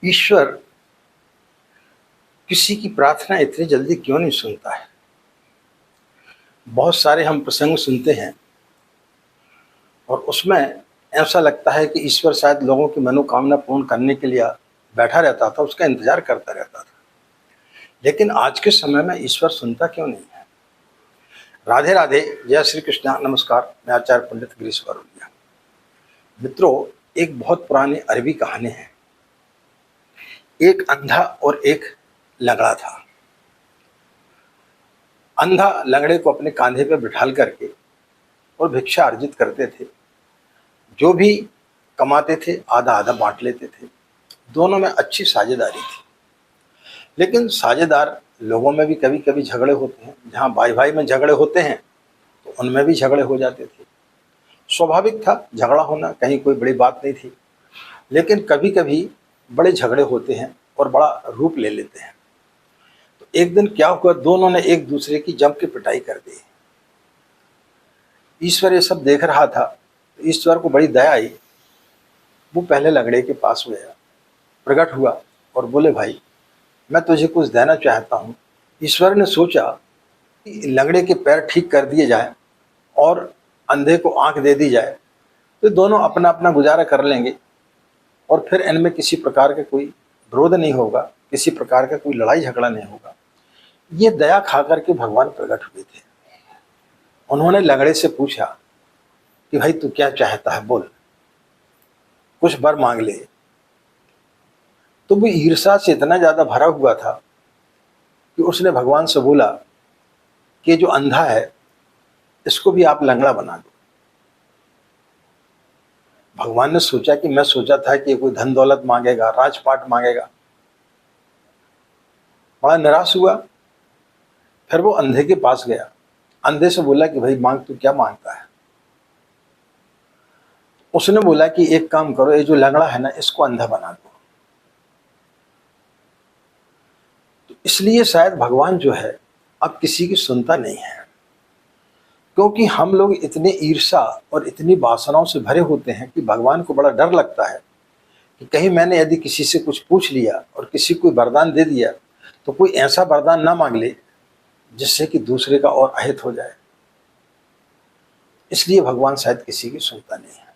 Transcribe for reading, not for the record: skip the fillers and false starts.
ईश्वर किसी की प्रार्थना इतनी जल्दी क्यों नहीं सुनता है। बहुत सारे हम प्रसंग सुनते हैं और उसमें ऐसा लगता है कि ईश्वर शायद लोगों की मनोकामना पूर्ण करने के लिए बैठा रहता था, उसका इंतजार करता रहता था। लेकिन आज के समय में ईश्वर सुनता क्यों नहीं है। राधे राधे, जय श्री कृष्ण, नमस्कार। मैं आचार्य पंडित गिरीश वारुलिया। मित्रों, एक बहुत पुरानी अरबी कहानी है। एक अंधा और एक लंगड़ा था। अंधा लंगड़े को अपने कांधे पर बिठाल करके और भिक्षा अर्जित करते थे। जो भी कमाते थे आधा आधा बांट लेते थे। दोनों में अच्छी साझेदारी थी। लेकिन साझेदार लोगों में भी कभी कभी झगड़े होते हैं। जहाँ भाई भाई में झगड़े होते हैं तो उनमें भी झगड़े हो जाते थे। स्वाभाविक था झगड़ा होना, कहीं कोई बड़ी बात नहीं थी। लेकिन कभी कभी बड़े झगड़े होते हैं और बड़ा रूप ले लेते हैं। तो एक दिन क्या हुआ, दोनों ने एक दूसरे की जम के पिटाई कर दी। ईश्वर ये सब देख रहा था। ईश्वर को बड़ी दया आई। वो पहले लंगड़े के पास गया, प्रकट हुआ और बोले, भाई मैं तुझे कुछ देना चाहता हूँ। ईश्वर ने सोचा कि लंगड़े के पैर ठीक कर दिए जाए और अंधे को आंख दे दी जाए तो दोनों अपना अपना गुजारा कर लेंगे और फिर इनमें किसी प्रकार का कोई विरोध नहीं होगा, किसी प्रकार का कोई लड़ाई झगड़ा नहीं होगा। ये दया खा करके भगवान प्रकट हुए थे। उन्होंने लंगड़े से पूछा कि भाई तू क्या चाहता है, बोल, कुछ वर मांग ले। तो वो ईर्ष्या से इतना ज्यादा भरा हुआ था कि उसने भगवान से बोला कि जो अंधा है इसको भी आप लंगड़ा बना दो। भगवान ने सोचा कि मैं सोचा था कि कोई धन दौलत मांगेगा, राजपाट मांगेगा। बड़ा निराश हुआ। फिर वो अंधे के पास गया। अंधे से बोला कि भाई मांग, तू क्या मांगता है। उसने बोला कि एक काम करो, ये जो लंगड़ा है ना इसको अंधा बना दो। तो इसलिए शायद भगवान जो है अब किसी की सुनता नहीं है, क्योंकि हम लोग इतने ईर्ष्या और इतनी वासनाओं से भरे होते हैं कि भगवान को बड़ा डर लगता है कि कहीं मैंने यदि किसी से कुछ पूछ लिया और किसी को वरदान दे दिया तो कोई ऐसा वरदान ना मांग ले जिससे कि दूसरे का और अहित हो जाए। इसलिए भगवान शायद किसी की सुनता नहीं है।